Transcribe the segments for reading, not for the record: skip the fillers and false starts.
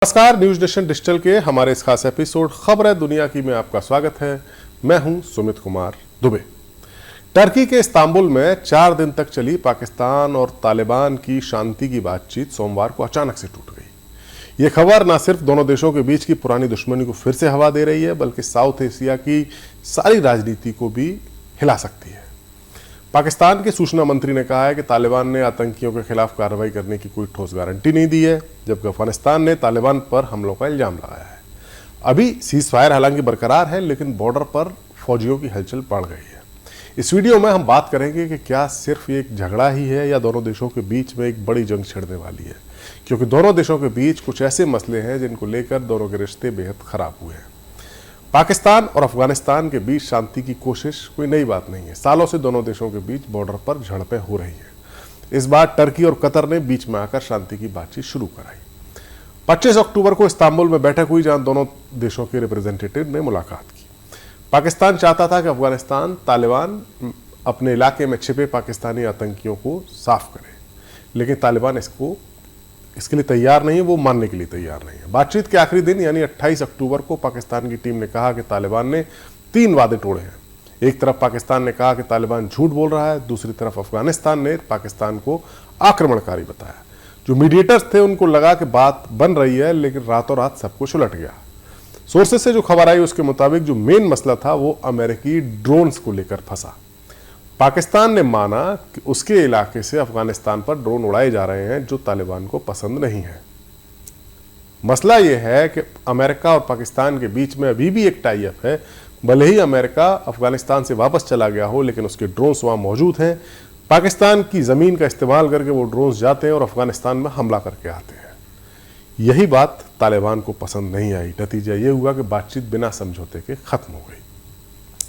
नमस्कार, news nation digital के हमारे इस खास एपिसोड खबर है दुनिया की में आपका स्वागत है। मैं हूं सुमित कुमार दुबे। टर्की के इस्तांबुल में 4 दिन तक चली पाकिस्तान और तालिबान की शांति की बातचीत सोमवार को अचानक से टूट गई। यह खबर न सिर्फ दोनों देशों के बीच की पुरानी दुश्मनी को फिर से हवा दे रही है, बल्कि साउथ एशिया की सारी राजनीति को भी हिला सकती है। पाकिस्तान के सूचना मंत्री ने कहा है कि तालिबान ने आतंकियों के खिलाफ कार्रवाई करने की कोई ठोस गारंटी नहीं दी है, जबकि अफगानिस्तान ने तालिबान पर हमलों का इल्जाम लगाया है। अभी सीज फायर हालांकि बरकरार है, लेकिन बॉर्डर पर फौजियों की हलचल बढ़ गई है। इस वीडियो में हम बात करेंगे कि क्या सिर्फ एक झगड़ा ही है या दोनों देशों के बीच में एक बड़ी जंग छिड़ने वाली है, क्योंकि दोनों देशों के बीच कुछ ऐसे मसले हैं जिनको लेकर दोनों के रिश्ते बेहद खराब हुए हैं। पाकिस्तान और अफगानिस्तान के बीच शांति की कोशिश कोई नई बात नहीं है। सालों से दोनों देशों के बीच बॉर्डर पर झड़पें हो रही हैं। इस बार टर्की और कतर ने बीच में आकर शांति की बातचीत शुरू कराई। 25 अक्टूबर को इस्तांबुल में बैठक हुई, जहां दोनों देशों के रिप्रेजेंटेटिव ने मुलाकात की। पाकिस्तान चाहता था कि अफगानिस्तान तालिबान अपने इलाके में छिपे पाकिस्तानी आतंकियों को साफ करे, लेकिन तालिबान इसके लिए तैयार नहीं है, वो मानने के लिए तैयार नहीं है। बातचीत के आखिरी दिन यानी 28 अक्टूबर को पाकिस्तान की टीम ने कहा कि तालिबान ने 3 वादे तोड़े हैं। एक तरफ पाकिस्तान ने कहा कि तालिबान झूठ बोल रहा है, दूसरी तरफ अफगानिस्तान ने पाकिस्तान को आक्रमणकारी बताया। जो मीडिएटर्स थे उनको लगा कि बात बन रही है, लेकिन रातों रात सब कुछ उलट गया। सोर्सेस से जो खबर आई उसके मुताबिक जो मेन मसला था वो अमेरिकी ड्रोन्स को लेकर फंसा। पाकिस्तान ने माना कि उसके इलाके से अफगानिस्तान पर ड्रोन उड़ाए जा रहे हैं, जो तालिबान को पसंद नहीं है। मसला यह है कि अमेरिका और पाकिस्तान के बीच में अभी भी एक टाई अप है। भले ही अमेरिका अफगानिस्तान से वापस चला गया हो, लेकिन उसके ड्रोन्स वहां मौजूद हैं। पाकिस्तान की जमीन का इस्तेमाल करके वो ड्रोन्स जाते हैं और अफगानिस्तान में हमला करके आते हैं। यही बात तालिबान को पसंद नहीं आई। नतीजा यह हुआ कि बातचीत बिना समझौते के खत्म हो गई।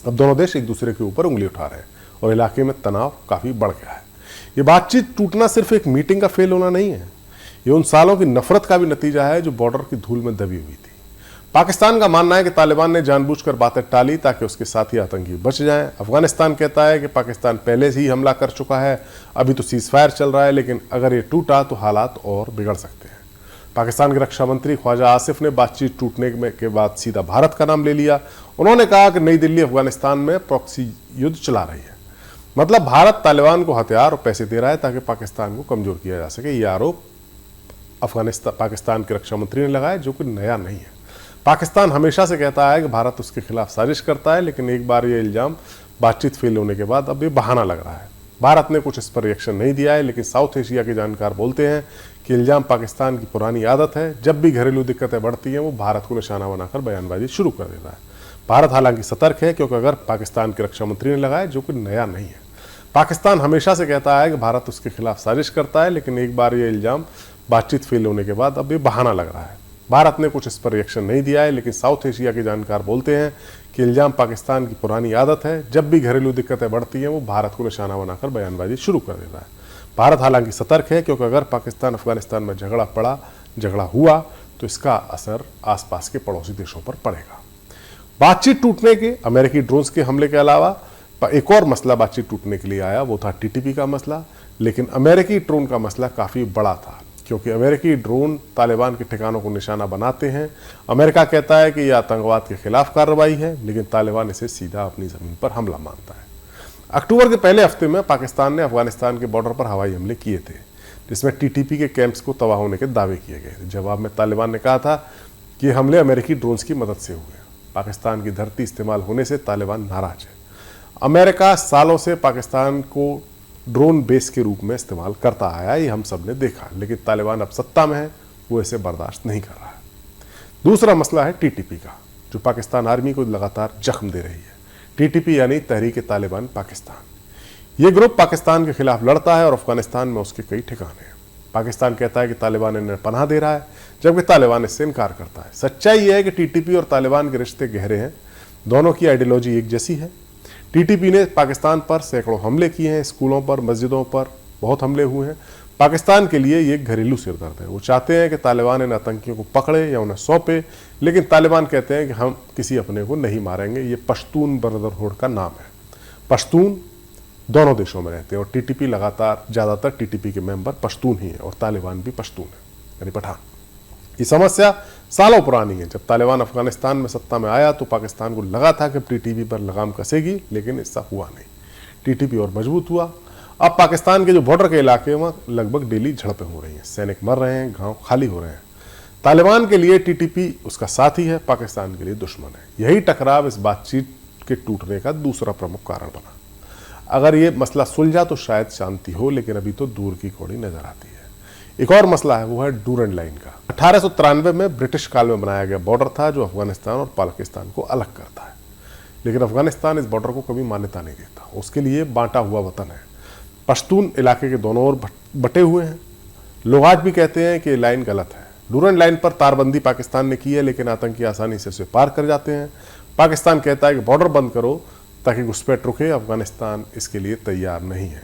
अब दोनों देश एक दूसरे के ऊपर उंगली उठा रहे हैं और इलाके में तनाव काफी बढ़ गया है। ये बातचीत टूटना सिर्फ एक मीटिंग का फेल होना नहीं है, ये उन सालों की नफरत का भी नतीजा है जो बॉर्डर की धूल में दबी हुई थी। पाकिस्तान का मानना है कि तालिबान ने जानबूझकर बातें टाली ताकि उसके साथी आतंकी बच जाएं। अफगानिस्तान कहता है कि पाकिस्तान पहले से ही हमला कर चुका है, अभी तो सीज फायर चल रहा है, लेकिन अगर ये टूटा तो हालात और बिगड़ सकते हैं। पाकिस्तान के रक्षा मंत्री ख्वाजा आसिफ ने बातचीत टूटने के बाद सीधा भारत का नाम ले लिया। उन्होंने कहा कि नई दिल्ली अफगानिस्तान में प्रॉक्सी युद्ध चला रही है, मतलब भारत तालिबान को हथियार और पैसे दे रहा है ताकि पाकिस्तान को कमजोर किया जा सके। यह आरोप पाकिस्तान के रक्षा मंत्री ने लगाया, जो कि नया नहीं है। पाकिस्तान हमेशा से कहता है कि भारत उसके खिलाफ साजिश करता है, लेकिन एक बार यह इल्जाम बातचीत फेल होने के बाद अब ये बहाना लग रहा है। भारत ने कुछ इस पर रिएक्शन नहीं दिया है, लेकिन साउथ एशिया के जानकार बोलते हैं कि इल्जाम पाकिस्तान की पुरानी आदत है। जब भी घरेलू दिक्कतें बढ़ती हैं, वो भारत को निशाना बनाकर बयानबाजी शुरू कर देता है। भारत हालांकि सतर्क है, क्योंकि अगर पाकिस्तान के रक्षा मंत्री ने लगाया, जो कि नया नहीं है। पाकिस्तान हमेशा से कहता है कि भारत उसके खिलाफ साजिश करता है, लेकिन एक बार यह इल्जाम बातचीत फेल होने के बाद अब ये बहाना लग रहा है। भारत ने कुछ इस पर रिएक्शन नहीं दिया है, लेकिन साउथ एशिया के जानकार बोलते हैं कि इल्जाम पाकिस्तान की पुरानी आदत है। जब भी घरेलू दिक्कतें बढ़ती हैं, वो भारत को निशाना बनाकर बयानबाजी शुरू कर देता है। भारत हालांकि सतर्क है, क्योंकि अगर पाकिस्तान अफगानिस्तान में झगड़ा हुआ तो इसका असर आसपास के पड़ोसी देशों पर पड़ेगा। बातचीत टूटने के अमेरिकी ड्रोन्स के हमले के अलावा एक और मसला बातचीत टूटने के लिए आया, वो था टीटीपी का मसला। लेकिन अमेरिकी ड्रोन का मसला काफ़ी बड़ा था, क्योंकि अमेरिकी ड्रोन तालिबान के ठिकानों को निशाना बनाते हैं। अमेरिका कहता है कि यह आतंकवाद के खिलाफ कार्रवाई है, लेकिन तालिबान इसे सीधा अपनी ज़मीन पर हमला मानता है। अक्टूबर के पहले हफ्ते में पाकिस्तान ने अफगानिस्तान के बॉर्डर पर हवाई हमले किए थे, जिसमें टीटीपी के कैंप्स को तबाह होने के दावे किए गए थे। जवाब में तालिबान ने कहा था कि हमले अमेरिकी ड्रोन्स की मदद से हुए। पाकिस्तान की धरती इस्तेमाल होने से तालिबान नाराज है। अमेरिका सालों से पाकिस्तान को ड्रोन बेस के रूप में इस्तेमाल करता आया, ये हम सब ने देखा, लेकिन तालिबान अब सत्ता में है, वो इसे बर्दाश्त नहीं कर रहा है। दूसरा मसला है टीटीपी का, जो पाकिस्तान आर्मी को लगातार जख्म दे रही है। टीटीपी यानी तहरीक तालिबान पाकिस्तान। ये ग्रुप पाकिस्तान के खिलाफ लड़ता है और अफगानिस्तान में उसके कई ठिकाने हैं। पाकिस्तान कहता है कि तालिबान इन्हें पनाह दे रहा है, जबकि तालिबान इससे इनकार करता है। सच्चाई यह है कि टीटीपी और तालिबान के रिश्ते गहरे हैं। दोनों की आइडियोलॉजी एक जैसी है। टीटीपी ने पाकिस्तान पर सैकड़ों हमले किए हैं, स्कूलों पर, मस्जिदों पर बहुत हमले हुए हैं। पाकिस्तान के लिए ये घरेलू सिरदर्द है। वो चाहते हैं कि तालिबान इन आतंकियों को पकड़े या उन्हें सौंपे, लेकिन तालिबान कहते हैं कि हम किसी अपने को नहीं मारेंगे। ये पश्तून ब्रदरहुड का नाम है। पश्तून दोनों देशों में रहते हैं और टीटीपी ज़्यादातर टीटीपी के मेंबर पश्तून ही हैं और तालिबान भी पश्तून है, यानी पठान। ये समस्या सालों पुरानी है। जब तालिबान अफगानिस्तान में सत्ता में आया तो पाकिस्तान को लगा था कि टीटीपी पर लगाम कसेगी, लेकिन ऐसा हुआ नहीं। टीटीपी और मजबूत हुआ। अब पाकिस्तान के जो बॉर्डर के इलाके हैं वहाँ लगभग डेली झड़पें हो रही हैं, सैनिक मर रहे हैं, गांव खाली हो रहे हैं। तालिबान के लिए टीटीपी उसका साथी है, पाकिस्तान के लिए दुश्मन है। यही टकराव इस बातचीत के टूटने का दूसरा प्रमुख कारण बना। अगर ये मसला सुलझा तो शायद शांति हो, लेकिन अभी तो दूर की कौड़ी नजर आती है। एक और मसला है, वो है डूरंड लाइन का। 1893 में ब्रिटिश काल में बनाया गया बॉर्डर था जो अफगानिस्तान और पाकिस्तान को अलग करता है, लेकिन अफगानिस्तान इस बॉर्डर को कभी मान्यता नहीं देता। उसके लिए बांटा हुआ वतन है। पश्तून इलाके के दोनों ओर बटे हुए हैं। लोग आज भी कहते हैं कि लाइन गलत है। डूरंड लाइन पर तारबंदी पाकिस्तान ने की है, लेकिन आतंकी आसानी से उसे पार कर जाते हैं। पाकिस्तान कहता है कि बॉर्डर बंद करो ताकि घुसपैठ रुके। अफगानिस्तान इसके लिए तैयार नहीं है।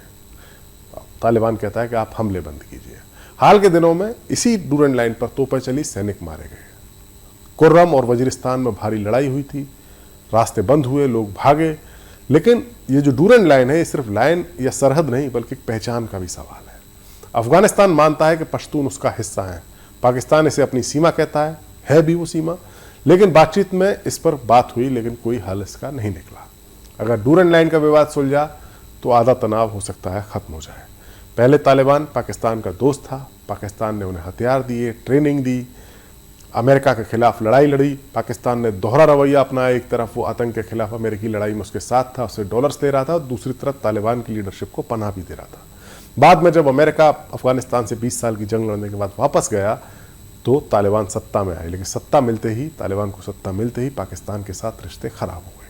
तालिबान कहता है कि आप हमले बंद कीजिए। हाल के दिनों में इसी डूरंड लाइन पर तोपें चली, सैनिक मारे गए। कुर्रम और वजीरिस्तान में भारी लड़ाई हुई थी, रास्ते बंद हुए, लोग भागे। लेकिन ये जो डूरंड लाइन है, ये सिर्फ लाइन या सरहद नहीं बल्कि पहचान का भी सवाल है। अफगानिस्तान मानता है कि पश्तून उसका हिस्सा है। पाकिस्तान इसे अपनी सीमा कहता है भी वो सीमा। लेकिन बातचीत में इस पर बात हुई, लेकिन कोई हल इसका नहीं निकला। अगर डूरंड लाइन का विवाद सुलझा तो आधा तनाव हो सकता है खत्म हो जाए। पहले तालिबान पाकिस्तान का दोस्त था। पाकिस्तान ने उन्हें हथियार दिए, ट्रेनिंग दी, अमेरिका के खिलाफ लड़ाई लड़ी। पाकिस्तान ने दोहरा रवैया अपनाया। एक तरफ वो आतंक के खिलाफ अमेरिकी लड़ाई में उसके साथ था, उससे डॉलर्स ले रहा था, और दूसरी तरफ तालिबान की लीडरशिप को पनाह भी दे रहा था। बाद में जब अमेरिका अफगानिस्तान से 20 साल की जंग लड़ने के बाद वापस गया तो तालिबान सत्ता में आए, लेकिन सत्ता मिलते ही, तालिबान को सत्ता मिलते ही पाकिस्तान के साथ रिश्ते खराब हो गए।